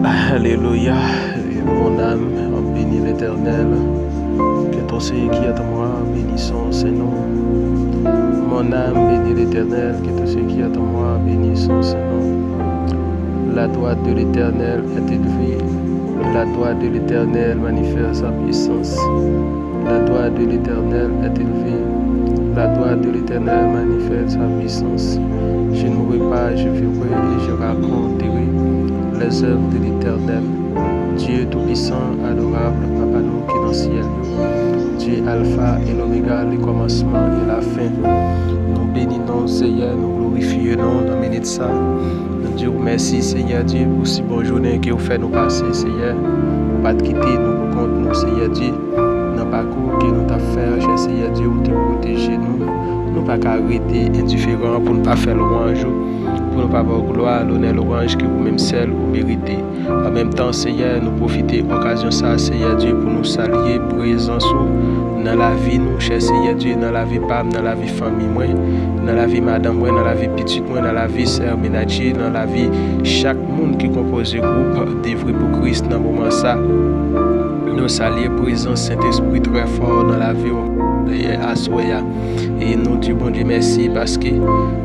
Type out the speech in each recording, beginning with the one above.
Alléluia. Mon âme, bénis l'Éternel. Que ton Seigneur qui est en moi, bénissons ses noms. Mon âme, bénis l'Éternel. Que ton Seigneur qui est en moi, bénissons ses noms. La droite de l'Éternel est élevée. La droite de l'Éternel manifeste sa puissance. La droite de l'Éternel est élevée. La droite de l'Éternel manifeste sa puissance. Je ne mourrai pas, je vivrai et je raconterai les œuvres de l'Éternel. Dieu Tout-Puissant, adorable, Papa nous qui est dans le ciel. Dieu Alpha et l'Oméga, le commencement et la fin. Nous bénissons Seigneur, nous glorifions dans minute ça. Nous disons merci Seigneur Dieu pour si bonne journée que vous faites nous passer Seigneur. Pas de quitter nous pour compte nous Seigneur Dieu. Dans le parcours que nous t'avons fait, cher Seigneur Dieu, vous te protéger nous. Nous pas arrêter indifférents pour ne pas faire l'orange, pour ne pas avoir gloire, l'honneur, l'orange que vous-même seul vous méritez. En même temps, Seigneur, nous profiter de l'occasion ça, Seigneur Dieu, pour nous saluer, présence dans la vie, nous, cher Seigneur Dieu, dans la vie papa, dans la vie famille, moi, dans la vie madame, moi, dans la vie petite, moi, dans la vie sœur ménager, dans la vie chaque monde qui compose le groupe d'œuvre pour Christ dans le moment ça. Nous saluons présence Saint-Esprit très fort dans la vie à Soya. Et nous disons bon Dieu merci parce que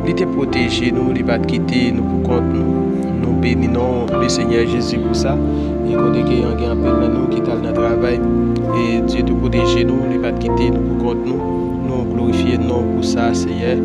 il t'a protégé nous, il va te quitter nous pour compte nous. Nous bénissons le Seigneur Jésus pour ça. Et quand il y a un peu de nous qui est dans le travail, et Dieu te protège nous, il va te quitter nous pour compte nous. Nous glorifions nous pour ça, Seigneur.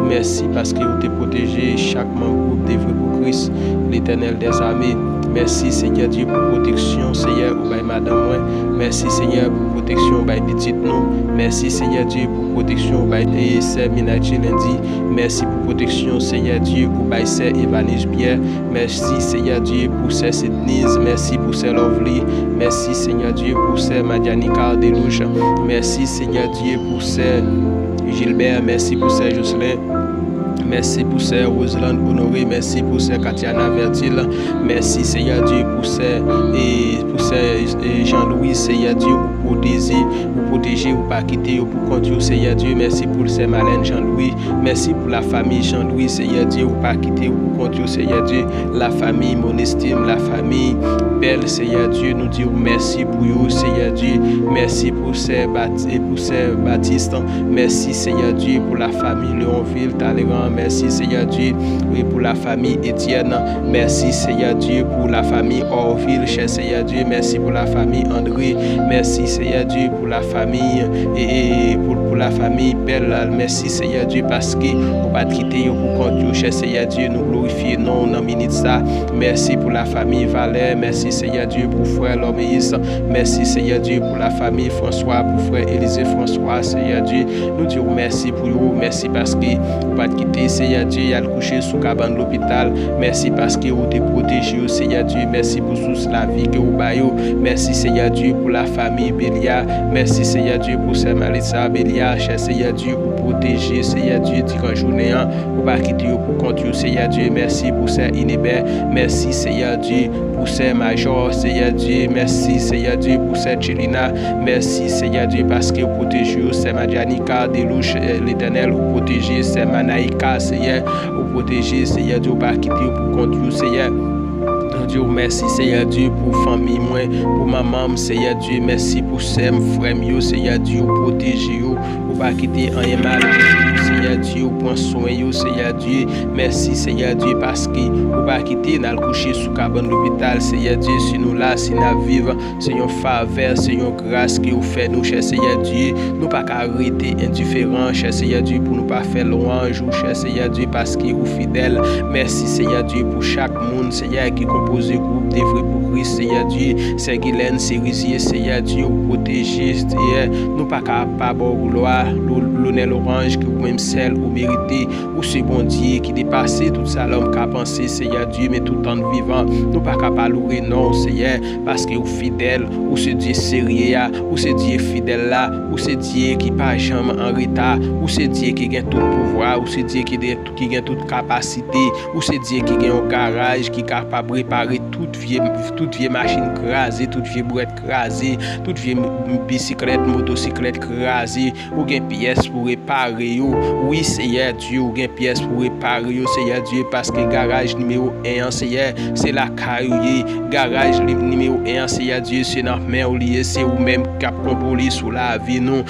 Merci parce que vous te protégé chaque membre d'œuvre pour Christ, l'Éternel des armées. Merci Seigneur Dieu pour protection, Seigneur, ou by madame moi. Merci Seigneur pour protection, by petite nous. Merci Seigneur Dieu pour protection, by sœur ménager lundi. Merci pour protection, Seigneur Dieu, pour by sœur Evanise Pierre. Merci Seigneur Dieu pour sœur Sidnise. Merci pour sœur Lovely. Merci Seigneur Dieu pour sœur Madiani Cardelouche. Merci Seigneur Dieu pour sœur Gilbert. Merci pour sœur Jocelyn. Merci pour sœur Roselaine Honoré, merci pour sœur Katiana Vertil, merci Seigneur Dieu pour sœur Jean-Louis, Seigneur Dieu pour protéger, ou pas quitter, ou pour continuer, Seigneur Dieu, merci pour sœur Malène Jean-Louis, merci pour la famille Jean-Louis, Seigneur Dieu, ou pas quitter, ou pour continuer, Seigneur Dieu, la famille mon estime, la famille belle, Seigneur Dieu, nous disons merci pour vous, Seigneur Dieu, merci pour sœur Baptiste, merci Seigneur Dieu pour la famille Léonville, Talleyrand. Merci Seigneur Dieu pour la famille Étienne. Merci Seigneur Dieu pour la famille Orville, cher Seigneur Dieu. Merci pour la famille André. Merci Seigneur Dieu pour la famille et pour la famille Belle. Merci Seigneur Dieu parce que vous pas quitter pour compte, cher Seigneur Dieu. Nous glorifions non dans minute ça. Merci pour la famille Valère. Merci Seigneur Dieu pour frère Loméis. Merci Seigneur Dieu pour la famille François, pour frère Élisée François, Seigneur Dieu. Nous disons merci pour vous. Merci parce que vous pas quitter. Seigneur Dieu, il a couché sous cabane de l'hôpital. Merci parce que vous te protégé, Seigneur Dieu. Merci pour sous la vie que vous baillez. Merci Seigneur Dieu pour la famille Bélia. Merci Seigneur Dieu pour Sœur Malissa Bélia. Cher Seigneur Dieu pour protéger, Seigneur Dieu, durant journée, pour pas quitter pour continuer, Seigneur Dieu. Merci pour Sœur Inébert. Merci Seigneur Dieu pour Sœur Major, Seigneur Dieu. Merci Seigneur Dieu pour Sœur Chelina. Merci Seigneur Dieu parce que vous protégez, Sœur Madianika Delouche, l'Éternel, vous protégez, Sœur Manaïka, Seigneur, vous protégez, Seigneur Dieu, pas quitter pour continuer, Seigneur. Dieu, merci Seigneur Dieu pour famille moi, pour maman, Seigneur Dieu, merci pour ses frères, Seigneur Dieu, protéger, pour pas quitter un mal, Seigneur Dieu, pour soin, Seigneur Dieu, merci Seigneur Dieu, parce que pour pas quitter, nous coucher sous cabane d'hôpital, Seigneur Dieu, si nous là, si nous vivons, c'est une faveur, c'est une grâce que vous faites, nous, cher Seigneur Dieu, nous pas arrêter indifférents, cher Seigneur Dieu, pour nous pas faire louange, cher Seigneur Dieu, parce que vous fidèle, merci Seigneur Dieu, pour chaque monde, Seigneur, qui compose le groupe des vrais pour Christ, Seigneur Dieu, c'est Guylaine, Cerisier, Seigneur Dieu, protéger, Seigneur, nous pas capables de gloire, l'honneur, l'orange, que vous-même seul, vous méritez, ou ce bon Dieu qui dépasse tout ça, l'homme qui a pensé, Seigneur Dieu, mais tout en vivant, nous pas capables de louer, non, Seigneur, parce que vous fidèle, ou ce Dieu sérieux, ou ce Dieu fidèle là, ou ce Dieu qui pas jamais en retard, ou ce Dieu qui a tout pouvoir, ou ce Dieu qui a toute capacité, ou ce Dieu qui a un garage, qui est capable de préparer réparer toute vieille machine crasée, toute vieille boîte crasée, toute vieille bicyclette, motocyclette crasée, ou gen pièces pour réparer yo. Oui, Seigneur Dieu, ou gen pièces pour réparer yo, Seigneur Dieu, parce que garage numéro 1, Seigneur, c'est la caille. Garage numéro 1, Seigneur Dieu, c'est dans main ou lié, c'est ou même cap contrôler sous la vie nous,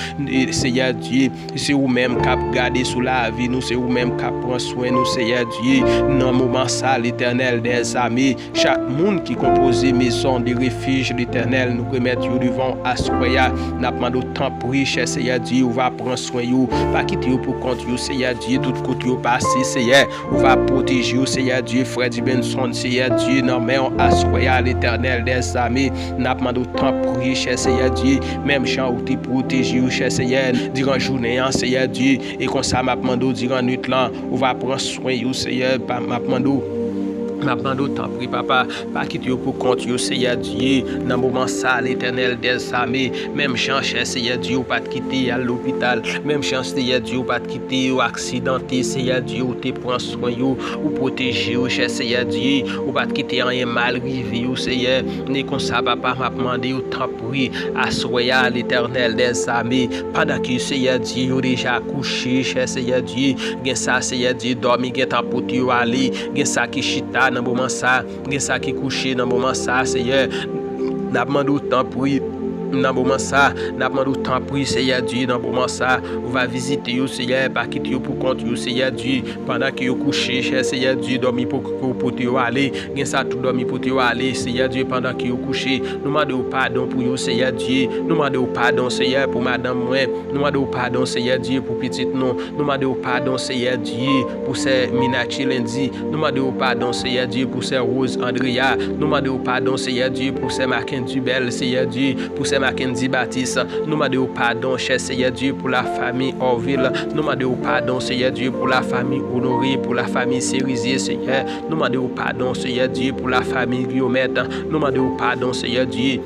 Seigneur Dieu, c'est ou même cap garder sous la vie nous, c'est ou même cap prendre soin nous, Seigneur Dieu. Dans moment ça, l'Éternel des armées, chaque monde qui compose maison de refuge, l'Éternel nous remettre devant Assoya, n'a pas d'autant pour cher Seigneur Dieu, on va prendre soin yo, pas quitter yo pour compte yo, Seigneur Dieu, tout côté yo passé, Seigneur, on va protéger yo, Seigneur Dieu, Freddy Benson, Seigneur Dieu, non mais on Assoya, l'Éternel des armées, n'a pas d'autant pour cher Seigneur Dieu, même chant ou te protéger yo, cher Seigneur, durant journée, Seigneur Dieu, et comme ça m'a demandé durant nuit là, on va prendre soin yo, Seigneur, m'a demandé M'appendons tant pris papa, pas quitter pour compte yo Seigneur Dieu, dans moment ça l'Éternel des armées, même chance Seigneur Dieu pas de quitter à l'hôpital, même chance Seigneur Dieu pas de quitter ou accidenté Seigneur Dieu ou te prend soin yo ou protéger yo cher Seigneur Dieu, ou pas de quitter rien mal arrivé yo Seigneur, né comme ça papa m'a demandé au tant pris à soya l'Éternel des armées, pendant que Seigneur Dieu yo déjà couché cher Seigneur Dieu, gen ça Seigneur Dieu dormi gen temps pour yo aller, gen ça qui chita dans moment ça, gen ça qui couché dans moment ça, Seigneur, n'a demandé autant pour dans moment ça, n'a demandé autant pour Seigneur Dieu, dans moment ça, on va visiter yo Seigneur, pas quitter yo pour compte yo Seigneur Dieu, pendant que yo couché, cher Seigneur Dieu, dormi pour yo aller, gen ça tout dormi pour yo aller, Seigneur Dieu, pendant que yo couché, nous demandons pardon pour yo Seigneur Dieu, nous demandons pardon Seigneur pour madame moi, nous demandons pardon Seigneur Dieu pour petite nous demandons pardon Seigneur Dieu pour ces Minachi lundi, nous demandons pardon Seigneur Dieu pour ces Rose Andrea, nous demandons pardon Seigneur Dieu pour ces Mackenzie Bell, Seigneur Dieu, pour ces Mackenzie Baptiste, nous demandons pardon cher Seigneur Dieu pour la famille Orville, nous demandons pardon Seigneur Dieu pour la famille Honoré, pour la famille Cerisier Seigneur, nous demandons pardon Seigneur Dieu pour la famille Guillaumette, nous demandons pardon Seigneur Dieu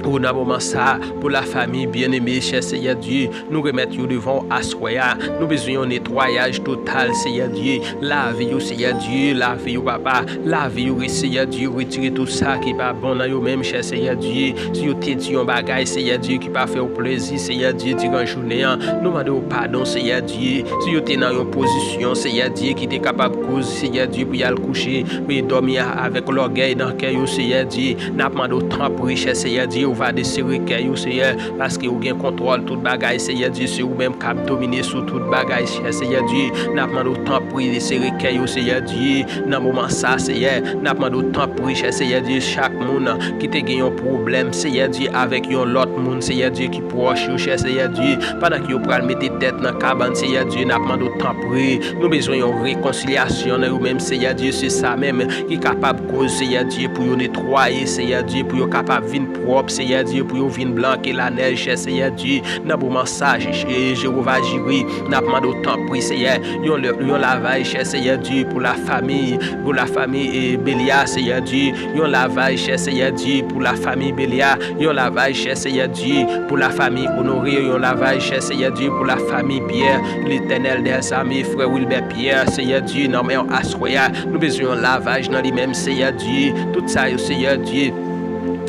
pour dans moment ça, pour la famille bien-aimée, cher Seigneur Dieu, nous remettons devant Assoya, nous besoin un nettoyage total, Seigneur Dieu, lavez-vous, Seigneur Dieu, lavez-vous, papa, lavez-vous, Seigneur Dieu, retirez tout ça qui n'est pas bon dans vous-même, cher Seigneur Dieu, si vous avez dit un bagage, Seigneur Dieu, qui pas fait au plaisir, Seigneur Dieu, durant la journée, nous demandons pardon, Seigneur Dieu, si vous êtes dans une position, Seigneur Dieu, qui est capable de cause, Seigneur Dieu, pour y aller coucher, pour dormir avec l'orgueil dans le cœur, Seigneur Dieu, nous demandons temps pour cher Seigneur Dieu, va desserrer cœur Seigneur parce que vous avez contrôle toute bagaille Seigneur Dieu, c'est vous même qui dominer sur toute bagaille Seigneur Dieu, n'a pas autant pour desserrer cœur Seigneur Dieu, dans moment ça Seigneur, n'a pas autant pour Seigneur Dieu, chaque monde qui te gagne un problème Seigneur Dieu avec un l'autre monde Seigneur Dieu qui proche Seigneur Dieu, pendant que vous prenez mettre tête dans cabane Seigneur Dieu, n'a pas autant pour nous besoin une réconciliation dans vous-même Seigneur Dieu, c'est ça même qui est capable cause Seigneur Dieu pour nous nettoyer Seigneur Dieu, pour vous capable venir propre Seigneur Dieu, pour vous venir blanc et la neige cher Seigneur Dieu, dans bon message Jéhovah Jireh, n'a pas autant pour Seigneur, yon lavage cher Seigneur Dieu pour la famille et Bélia Seigneur Dieu, yon lavage cher Seigneur Dieu pour la famille Bélia, yon lavage cher Seigneur Dieu pour la famille Honoré, yon lavage cher Seigneur Dieu pour la famille Pierre, l'Éternel des armées, frère Wilbert Pierre Seigneur Dieu, non mais on Assoya, nous besoin lavage dans lui-même Seigneur Dieu, tout ça Seigneur Dieu.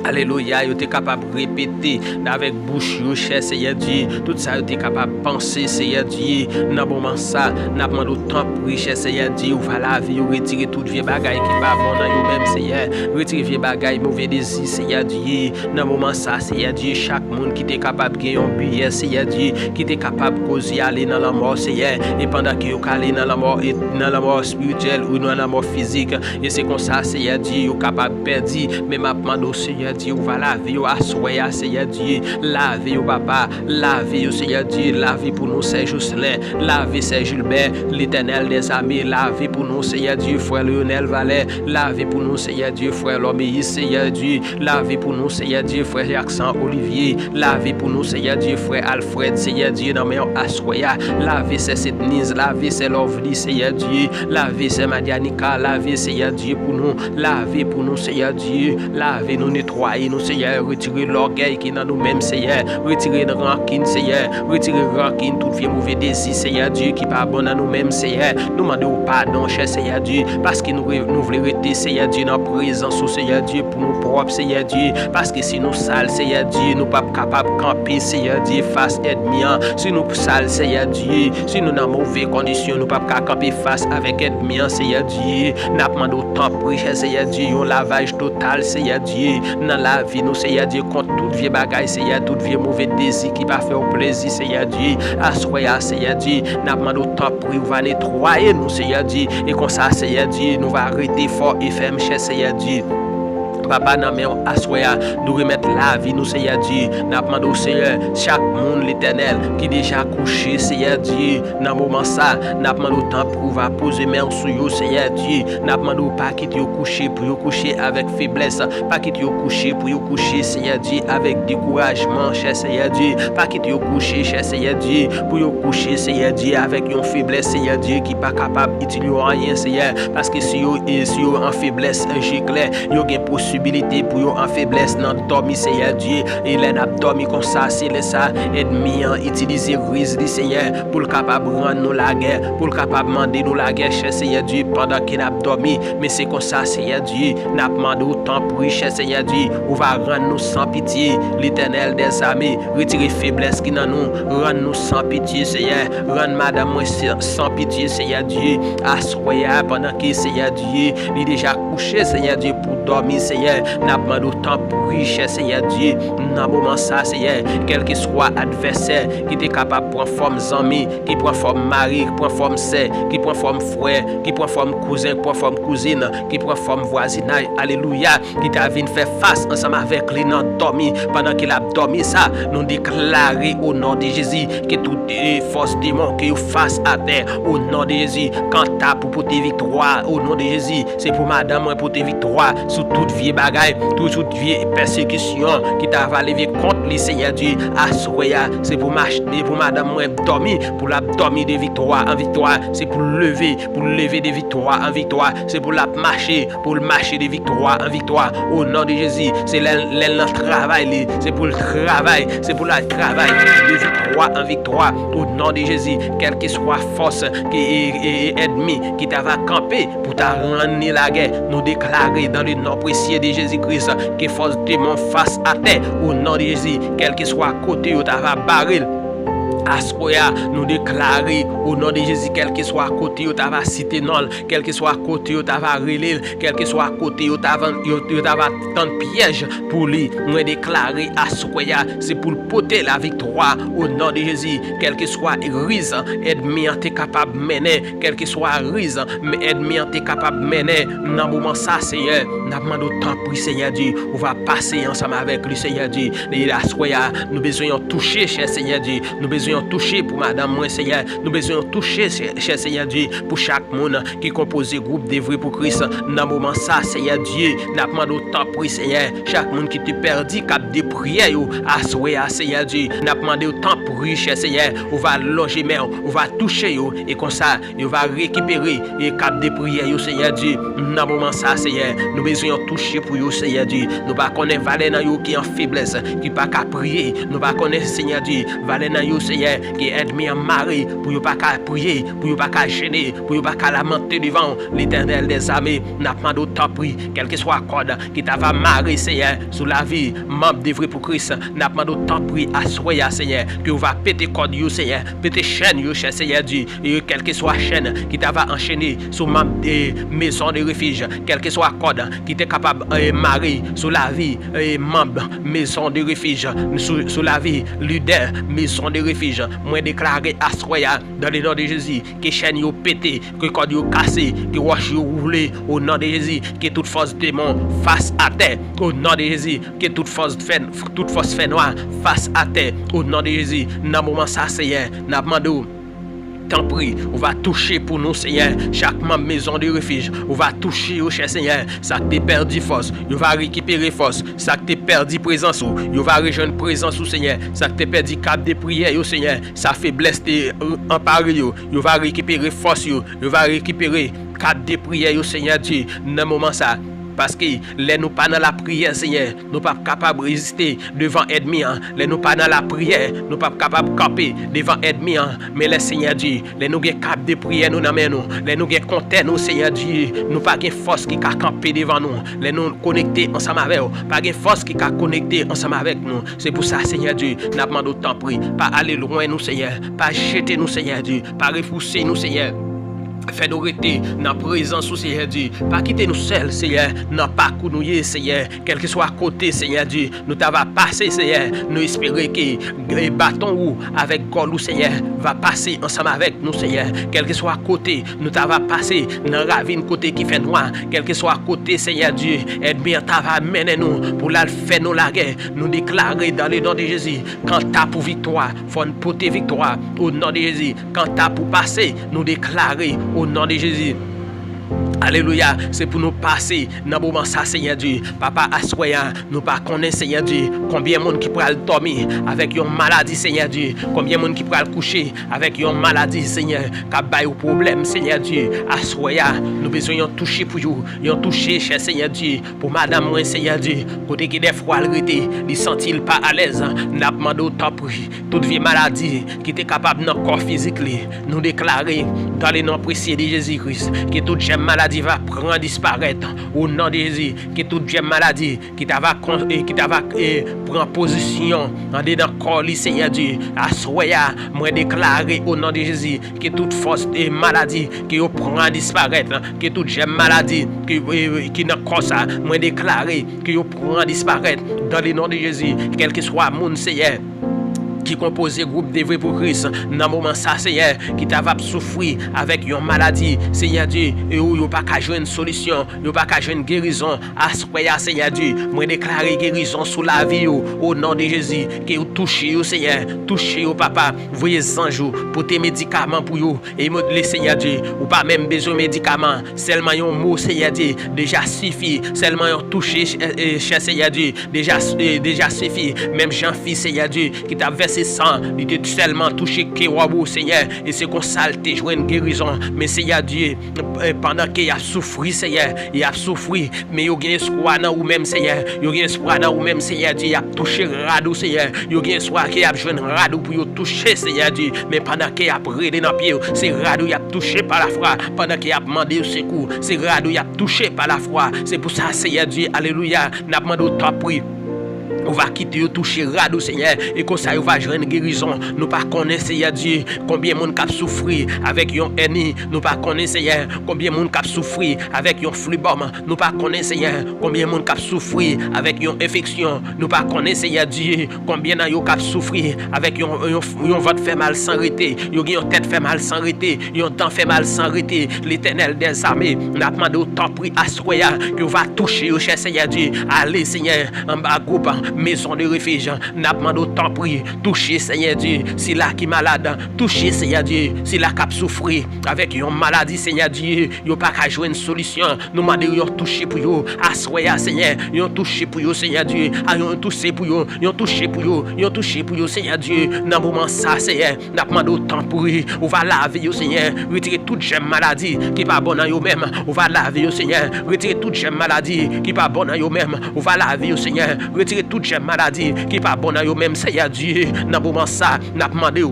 Alléluia, vous êtes capable de répéter avec bouche, cher Seigneur Dieu. Tout ça, vous êtes capable de penser, Seigneur Dieu. Dans moment ça, n'a pas autant pour cher Seigneur Dieu. Vous va la vie, vous retirez toute vieille bagaille qui va bon dans vous-même, Seigneur. Retirez vieille bagaille, mauvais désir, Seigneur Dieu. Dans moment ça, Seigneur Dieu, chaque monde qui est capable de gagner un billet, Seigneur Dieu, qui est capable de causer aller dans la mort, Seigneur. Et pendant que vous allez dans la mort spirituelle ou dans la mort physique, et c'est comme ça, Seigneur Dieu, vous êtes capable de perdre, mais maintenant, Seigneur Dieu, va laver à soya Seigneur Dieu, laver au papa, laver au Seigneur Dieu, laver pour nous Serge Jocelyn, laver Serge Gilbert, l'Éternel des armées, laver pour nous Seigneur Dieu, frère Lionel Valère, laver pour nous Seigneur Dieu, frère Loméis Seigneur Dieu, laver pour nous Seigneur Dieu, frère Jackson Olivier, laver pour nous Seigneur Dieu, frère Alfred Seigneur Dieu, dans mes Assoya, laver c'est Sidnise, laver c'est Lovely Seigneur Dieu, laver c'est Madianica, laver Seigneur Dieu pour nous, laver pour nous Seigneur Dieu, laver nous nettoyer nous, Seigneur, retirer l'orgueil qui est dans nous-mêmes, Seigneur, retirer la rancune, Seigneur, retirer rancune, tout vieux mauvais désir, Seigneur Dieu, qui pas bon à nous-mêmes, Seigneur, nous demandons pardon, cher Seigneur Dieu, parce que nous voulons rester, Seigneur Dieu, dans la présence, Seigneur Dieu, pour nous propres, Seigneur Dieu, parce que si nous sales, Seigneur Dieu, nous pas capables de camper, Seigneur Dieu, face ennemi, si nous sales, Seigneur Dieu, si nous dans mauvaises conditions, nous pas camper face avec ennemi, Seigneur Dieu, nous demandons tant pour cher Seigneur Dieu, un lavage total, Seigneur Dieu, dans la vie, nous, Seigneur Dieu, contre toute vieille bagaille, Seigneur, toute vieille mauvais désir qui va faire plaisir, Seigneur Dieu, assoya, Seigneur Dieu, nous demandons tant pour nous va nettoyer, nous, Seigneur Dieu, et comme ça, Seigneur Dieu, nous va arrêter fort et ferme, cher Seigneur Dieu. Papa, nous nous remettre la vie, nous, Seigneur Dieu. Nous demandons, Seigneur, chaque monde, l'Éternel, qui est déjà couché, Seigneur Dieu, dans le moment ça, nous demandons temps pour va poser main sur vous, Seigneur Dieu. Nous demandons pas quitter vous coucher, pour vous coucher avec faiblesse, pas quitter vous coucher, pour vous coucher, Seigneur Dieu, avec découragement, cher Seigneur Dieu, pas quitter vous coucher, cher Seigneur Dieu, pour vous coucher, Seigneur Dieu, avec une faiblesse, Seigneur Dieu, qui n'est pas capable d'utiliser rien, Seigneur, parce que si vous en faiblesse, j'ai clair, vous avez possibilité pour yo en faiblesse dans dormi, Seigneur Dieu, et les n'a dormi comme ça, c'est ça ennemi utiliser risque, Seigneur, pour le capable rendre nous la guerre, pour le capable demander nous la guerre, cher Seigneur Dieu, pendant qu'il a dormi, mais c'est comme ça, Seigneur Dieu, n'a demandé autant pour cher Seigneur Dieu, on va rendre nous sans pitié, l'Éternel des armées, retirer faiblesse qui dans nous, rendre nous sans pitié, Seigneur, rendre madame moi sans pitié, Seigneur Dieu, assoya pendant que Seigneur Dieu, il est déjà couché, Seigneur Dieu, pour dormir, Seigneur, n'a pas d'autant pour riche, Seigneur Dieu, dans moment ça, Seigneur, quel que soit adversaire qui est capable de prendre forme ami, qui prend forme mari, qui prend forme sœur, qui prend forme frère, qui prend forme cousin, qui prend forme cousine, qui prend forme voisinage, alléluia, qui t'a venu faire face ensemble avec lui dans dormi, pendant qu'il a dormi ça, nous déclarer au nom de Jésus que toutes les forces démons qui face à terre, au nom de Jésus, quand t'as pour porter victoire, au nom de Jésus, c'est pour madame pour porter victoire sur toute vieille bagaille, toute vieille persécution qui t'a levé contre le Seigneur Dieu, assoya, c'est pour marcher, pour madame moi dormir, pour la dormir de victoire en victoire, c'est pour lever de victoire en victoire, c'est pour la marcher, pour le marcher de victoire en victoire, au nom de Jésus, c'est le travail, c'est pour le travail, c'est pour le travail de victoire en victoire, au nom de Jésus, quelle que soit force qui est ennemi qui t'a va camper pour t'a rendre la guerre, nous déclarer dans le nom précieux de Jésus-Christ que force démon face à terre, au nom de Jésus, quel que soit côté où t'a va barrer. Assoya, nous déclarer au nom de Jésus, quel que soit côté où tu vas citer non, quel que soit côté où tu vas relire, quel que soit côté où tu vas tant piège pour lui, nous déclarer Assoya, c'est pour porter la victoire au nom de Jésus, quel que soit rise, ennemi t'es capable de mener, quel que soit rise, mais ennemi t'es capable de mener, dans moment ça, Seigneur, nous demandons autant pour Seigneur Dieu, on va passer ensemble avec le Seigneur Dieu, et Assoya, nous besoin toucher, cher Seigneur Dieu, nous besoin toucher pour madame moi Seigneur, nous besoin toucher cher Seigneur Dieu pour chaque monde qui compose groupe d'œuvre pour Christ dans moment ça Seigneur Dieu, n'a demandé autant pour Seigneur, chaque monde qui te perdu cap de prière assoyer Seigneur Dieu, n'a demandé autant pour cher Seigneur, on va loger mais on va toucher et comme ça on va récupérer et cap de prière Seigneur Dieu, dans moment ça Seigneur, nous besoin toucher pour yo Seigneur Dieu, nous pas connaître valer dans yo qui en faiblesse, qui pas qu'à prier, nous pas connaître Seigneur Dieu, valer dans yo Seigneur qui aide mes maris pour ne pas prier, pour ne pas gêner, pour ne pas lamenter devant l'Éternel des armées. N'a pas d'autant pris, quel que soit code qui t'a va marrer, Seigneur, sous la vie, membre d'œuvre pour Christ. N'a pas d'autant pris à soya, Seigneur, que vous va péter code, Seigneur, péter chaîne, cher Seigneur Dieu, et quel que soit chaîne qui t'a va enchaîner sous membre des maisons de refuge, quel que soit code qui t'est capable de marrer sous la vie, membre maison de refuge, sous la vie, leader, maison de refuge. Moi déclarer à soya dans le nom de Jésus que chaîne yo pété, que corde yo cassé, que roche yo roulé au nom de Jésus, que toute force démon face à terre au nom de Jésus, que toute force fait noire face à terre au nom de Jésus. Dans moment ça Seigneur, n'a demandé tant pis, on va toucher pour nous, Seigneur, chaque maison de refuge, on va toucher au cher Seigneur, ça que t'es perdu force, on va récupérer force, ça que t'es perdu présence, on va rejoindre présence au Seigneur, ça que t'es perdu cap de prière au Seigneur, ça faiblesse t'es emparé, on va récupérer force, on va récupérer cap de prière au Seigneur Dieu, dans moment ça. parce que les nous pas dans la prière, Seigneur, nous pas capables de résister devant ennemi. Les nous pas dans la prière, nous pas capables de camper devant ennemi. Mais les Seigneur Dieu, les nous sommes capables de prier nous dans nous, les nous sommes contents nous, Seigneur Dieu, nous pas de force qui a campé devant nous, les nous connectés ensemble avec nous, pas de force qui a connecté ensemble avec nous. C'est pour ça, Seigneur Dieu, nous demandons autant prix, pas aller loin nous, Seigneur, pas jeter nous, Seigneur Dieu, pas repousser nous, Seigneur. Fais nous rester dans la présence, Seigneur Dieu. Pas quitter nous seuls, Seigneur. Non pas nous, Seigneur. Quel que soit à côté, Seigneur Dieu. Nous t'avons passé, Seigneur. Nous espérons que le bâton ou avec Golou, Seigneur, va passer ensemble avec nous, Seigneur. Quel que soit à côté, nous t'avons passé dans la ravine côté qui fait noir. Quel que soit à côté, Seigneur Dieu. Aide-moi, t'avons mené nous pour la faire nous la guerre. Nous déclarer dans le nom de Jésus. Quand t'as pour victoire, faut nous porter victoire au nom de Jésus. Quand t'as pour passer, nous déclarer au nom de Jésus. Alléluia, c'est pour nous passer dans le moment ça, Seigneur Dieu. Papa, assoya, nous pas connaissons, Seigneur Dieu, combien de monde qui pourra dormir avec une maladie, Seigneur Dieu. Combien de monde qui pourra coucher avec une maladie, Seigneur, qui a un problème, Seigneur Dieu. Assoya, nous besoin de toucher pour vous, de toucher, cher Seigneur Dieu, pour madame, moi, Seigneur Dieu. Côté qui des fois, elle était, il sentit pas à l'aise, n'a demandé au temps pour toute vie maladie qui était capable dans le corps physique, nous déclarer dans le nom précieux de Jésus-Christ que toute maladie va prendre disparaître au nom de Jésus, que toute maladie qui t'ava prendre position dans le corps, Seigneur Dieu. Assoya, moi déclarer au nom de Jésus que toute force de maladie qui prend disparaître, que toute maladie qui n'a pas ça, moi déclarer que prend disparaître dans le nom de Jésus, quel que soit mon Seigneur qui compose groupe de vrai pour Christ dans moment ça, Seigneur, qui t'a souffrir avec une maladie, Seigneur Dieu, et où il pas qu'à jouer une solution, il pas qu'à jouer une guérison. Assoya, Seigneur Dieu, moi déclarer guérison sous la vie au nom de Jésus, que vous touchez, Seigneur, touchez, papa, voyez anges pour tes médicaments pour vous, et me le Seigneur Dieu, ou pas même besoin de médicaments, seulement un mot, Seigneur Dieu, déjà suffit, seulement un toucher, cher Seigneur Dieu, déjà suffit, même Jean-Fils, Seigneur Dieu, qui t'a versé sang, il était seulement touché Kéwabou, Seigneur, et c'est comme ça qu'il joué une guérison. Mais Seigneur Dieu, pendant qu'il a souffert, Seigneur, il a souffert, mais il y a espoir dans vous-même, Seigneur, il y a espoir dans vous-même, Seigneur Dieu, il a touché Radou, Seigneur, il y a espoir qu'il a joué un Radou pour toucher, Seigneur Dieu, mais pendant qu'il a pris dans le pied, c'est Radou, il a touché par la foi, pendant qu'il a demandé au secours, c'est Radou, il a touché par la foi. C'est pour ça, Seigneur Dieu, alléluia, n'a demandé au temps prix. On va quitter, toucher Radou, Seigneur, et comme ça, on va jouer une guérison. Nous pas connaissons, Seigneur Dieu, combien de monde qui a souffert avec un ennemi. Nous pas connaissons, Seigneur, combien de monde qui a souffert avec un flibom. Nous pas connaissons, Seigneur, combien de monde qui a souffert avec une infection. Nous pas connaissons, Seigneur Dieu, combien de monde qui a souffert avec un ventre fait mal sans arrêter, une tête fait mal sans arrêter, un dent fait mal sans arrêter. L'Éternel des armées n'a demandé autant prix à Soya que va toucher au cher Seigneur Dieu. Allez, Seigneur, en bas groupe, maison de refuge, n'a demandé autant prix, toucher Seigneur Dieu, si là qui malade, toucher Seigneur Dieu, si là qui souffrir avec une maladie, Seigneur Dieu, il pas qu'à jouer une solution, nous demandons de toucher pour vous, assoya Seigneur, ils toucher pour vous, Seigneur Dieu, ils toucher pour vous, ils toucher pour vous, ils toucher pour vous, Seigneur Dieu, dans le moment ça, Seigneur, n'a demandé autant pour vous, on va laver vous, Seigneur, retirer toute maladie qui pas bonne à vous-même, on va laver vous, Seigneur, retirer toute maladie qui pas bonne à vous-même, on va laver vous, Seigneur, retirer toute maladie qui pas bonne à vous-même, Seigneur Dieu, dans le moment ça, n'a demandé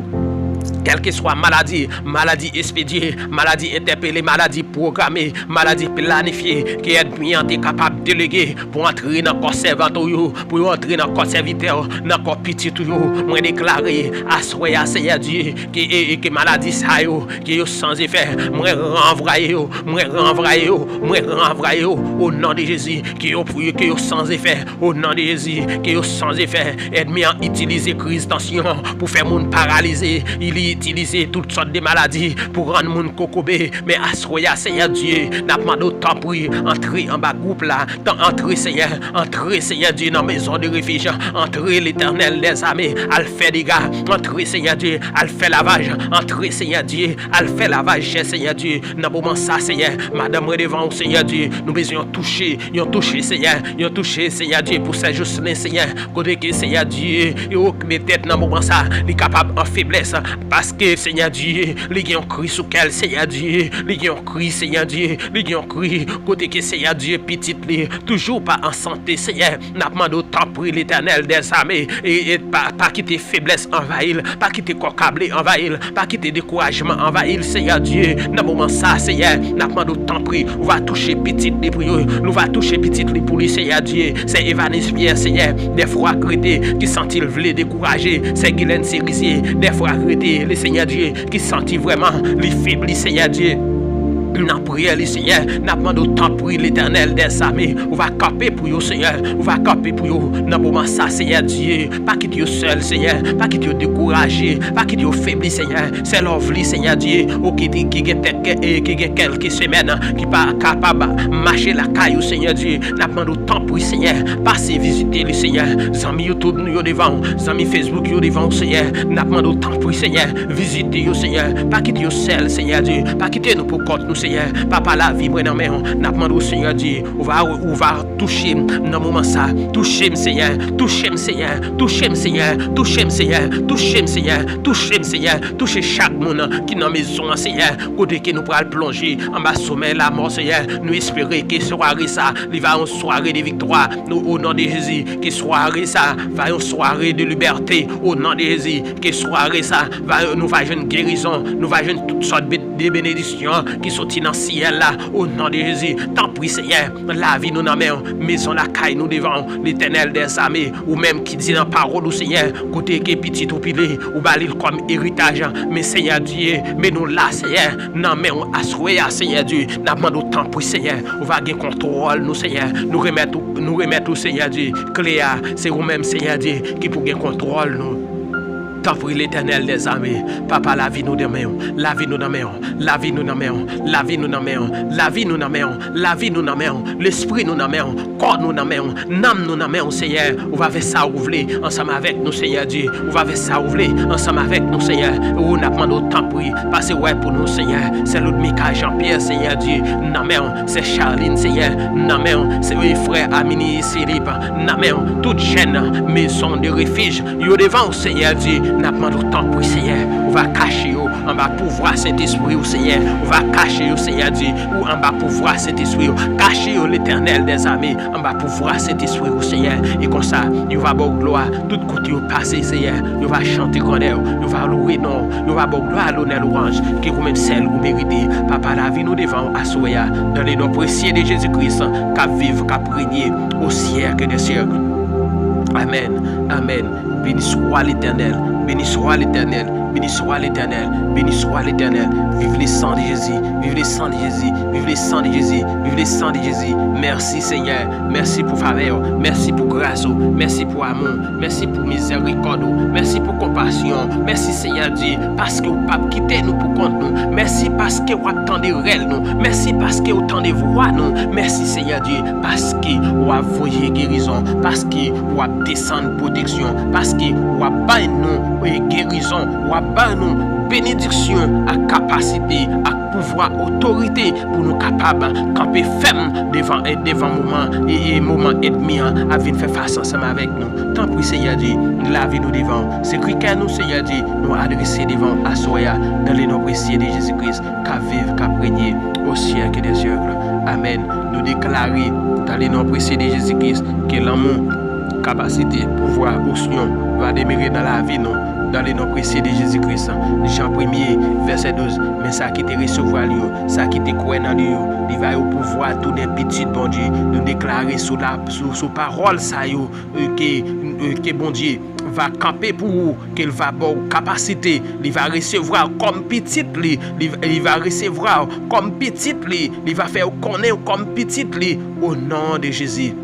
quelle que soit maladie, maladie expédiée, maladie interpellée, maladie programmée, maladie planifiée, qui est bien capable de déléguer pour entrer dans le corps serviteur, pour entrer dans le corps serviteur, dans le corps petit, moi déclarer à Soya, Seigneur Dieu, que maladie ça, qui est sans effet, moi renvoyer au nom de Jésus, qui est sans effet, au nom de Jésus, qui est sans effet, aide-moi à utiliser crise tension pour faire mon paralysé, il utiliser toutes sortes de maladies pour rendre mon cocobé, mais assoya Seigneur Dieu, n'a pas d'autant pour entrer en bas groupe là, entrer Seigneur Dieu dans la maison de refuge, entrer l'Éternel des armées, al fait des gars, entrer Seigneur Dieu, al fait lavage, entrer Seigneur Dieu, al fait lavage chez Seigneur Dieu, dans le moment ça Seigneur, madame devant Seigneur Dieu, nous besoin toucher Seigneur, Seigneur Dieu pour ces Jocelyn Seigneur, côté que Seigneur Dieu, et mes têtes dans le moment ça, il est capable en faiblesse, parce que Seigneur Dieu, les ont cri sous quel Seigneur Dieu, les ont cri Seigneur Dieu, les ont cri côté que Seigneur Dieu petit toujours pas en santé Seigneur, n'a demandé autant pour l'Éternel des armées et pas quitter faiblesse envahir, pas quitter corcablé envahir, pas quitter découragement envahir Seigneur Dieu, dans moment ça Seigneur, n'a demandé autant prix, on va toucher petit les pour nous va toucher petit les pour lui Seigneur Dieu, c'est Evanis Pierre Seigneur, des fois crété qui sent-il voulait décourager, c'est Guylaine Cérizier, des fois crété les Seigneur Dieu qui sentit vraiment les faibles Seigneur Dieu. N'a prié le Seigneur, n'a demandé autant pour l'Éternel des armées. On va camper pour vous, Seigneur. On va camper pour vous. Dans moment ça, Seigneur Dieu. Pas quitter vous seul, Seigneur. Pas quitter vous découragé. Pas quitter vous faible, Seigneur. C'est l'envie, Seigneur Dieu. Qui a quelques semaines qui pas capable de marcher la caille, Seigneur Dieu. N'a demandé autant pour Seigneur. Passez visiter le Seigneur. Zami YouTube nous devant. Zami Facebook nous devant, Seigneur. N'a demandé autant pour Seigneur. Visitez vous, Seigneur. Pas quitter vous seul, Seigneur Dieu. Pas quitter nous pour compte nous, Seigneur, papa la vie, moi non mais n'a demandé au Seigneur Dieu, on va toucher dans moment ça, toucher Seigneur, toucher Seigneur, toucher Seigneur, toucher Seigneur, toucher Seigneur, toucher Seigneur, toucher chaque monde qui dans maison Seigneur, côté que nous pourrons plonger en bas sommet la mort Seigneur, nous espérer que soirée ça, il va une soirée de victoire, nous au nom de Jésus, que soirée ça va une soirée de liberté au nom de Jésus, que soirée ça va nous va une guérison, nous va une toutes sortes de bénédictions qui sont dans le ciel là, au nom de Jésus. Tant pis Seigneur, la vie nous dans main, maison la caille nous devant l'Éternel des armées, ou même qui dit dans parole au Seigneur, côté que petit ou pilé, ou balil comme héritage, mais Seigneur Dieu, mais nous là Seigneur, non mais on assoyé à Seigneur Dieu, n'a demandé autant pour Seigneur, on va gagner contrôle nous Seigneur, nous remettre au Seigneur Dieu, Cléa, c'est vous-même Seigneur Dieu, qui pour gagner contrôle nous. Tant pour l'Éternel des armées, papa la vie nous demeure, la vie nous demeure, la vie nous demeure, la vie nous demeure, la vie nous demeure, la vie nous demeure, l'esprit nous demeure, corps nous demeure, n'âme nous demeure, Seigneur, on va faire ça ouvrir ensemble avec nous, Seigneur Dieu, on va faire ça ouvrir ensemble avec nous, Seigneur, on a demandé autant pour parce que ouais pour nous, Seigneur, c'est l'autre Mika Jean-Pierre, Seigneur Dieu, n'amène, c'est Charline, Seigneur, n'amène, c'est mes frères Amini et Philippe, n'amène, toute chaîne, maison de refuge, yo devant, Seigneur Dieu. N'a pas de temps pour Seigneur, on va cacher en bas pouvoir Saint-Esprit au Seigneur, on va cacher au Seigneur Dieu, ou en bas pouvoir Saint-Esprit, cacher l'Éternel des armées, en bas pouvoir Saint-Esprit au Seigneur, et comme ça, il va avoir gloire, tout côté au passé Seigneur, il va chanter grandeur, il va louer non, il va avoir gloire à l'honneur l'orange, qui vous même celle vous méritez, papa la vie nous devant assoya, dans les noms précieux de Jésus-Christ, qu'à vivre, qu'à régner au siècle des siècles. Amen, amen. Béni soit l'Éternel, béni soit l'Éternel, béni soit l'Éternel, béni soit l'Éternel. Vive les sangs de Jésus, vive les sangs de Jésus, vive les sangs de Jésus, vive les sangs de Jésus. Merci Seigneur, merci pour faveur, merci pour grâce, merci pour amour, merci pour miséricorde, merci pour compassion, merci Seigneur Dieu, parce que vous ne pouvez pas quitter nous pour compte nous, merci parce que vous attendez réel nous, merci parce que vous attendez voix nous, merci Seigneur Dieu, parce que vous avez guérison, parce que vous avez descendre protection, parce que vous avez nous guérison, vous avez nous bénédiction, à capacité, à pouvoir, autorité pour nous capables de camper ferme devant moment et moment ennemi à venir faire face ensemble avec nous. Tant pis Seigneur Dieu, la vie nous devant, c'est que nous Seigneur Dieu, nous adresser devant à Soya dans les noms précieux de Jésus-Christ, qu'à vivre, qu'à régner au siècle des siècles. Amen. Nous déclarer dans les noms précieux de Jésus-Christ que l'amour, capacité, pouvoir, option va demeurer dans la vie nous. Dans les noms précieux de Jésus-Christ, Jean 1er, verset 12, mais ça qui te recevoir, ça qui te croit dans lui, il va au pouvoir tout des petits bon Dieu, nous déclarer sous parole ça que bon Dieu va camper pour vous, qu'il va avoir capacité, il va recevoir comme petit, il va recevoir comme petit, il va faire connaître comme petit, au nom de Jésus.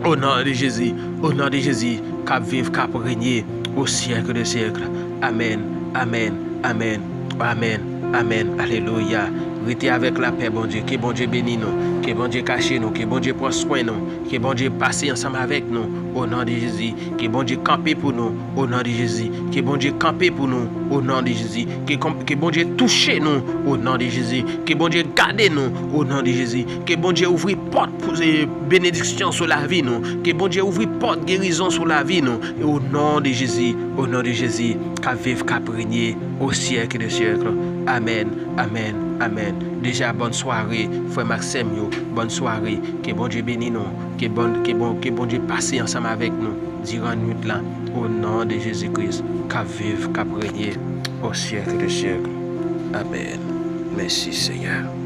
Au nom de Jésus, au nom de Jésus, qu'à vivre, qu'à régner au siècle des siècles. Amen, amen, amen, amen, amen, alléluia. Restez avec la paix, bon Dieu. Que bon Dieu bénisse nous. Que bon Dieu cache nous. Que bon Dieu prend soin nous. Que bon Dieu passe ensemble avec nous. Au nom de Jésus. Que bon Dieu campe pour nous. Au nom de Jésus. Que bon Dieu campe pour nous. Au nom de Jésus. Que bon Dieu touche nous. Au nom de Jésus. Que bon Dieu garde nous. Au nom de Jésus. Que bon Dieu ouvre porte pour bénédiction sur la vie nous. Que bon Dieu ouvre porte guérison sur la vie nous. Et au nom de Jésus. Au nom de Jésus. Qu'à vivre, qu'à régner au siècle des siècles. Amen. Amen. Amen. Déjà, bonne soirée, frère Maxime, bonne soirée. Que bon Dieu bénisse nous. Que bon Dieu passe ensemble avec nous durant la nuit là. Au nom de Jésus-Christ. Qu'à vivre, qu'à régner au siècle des siècles. Amen. Merci Seigneur.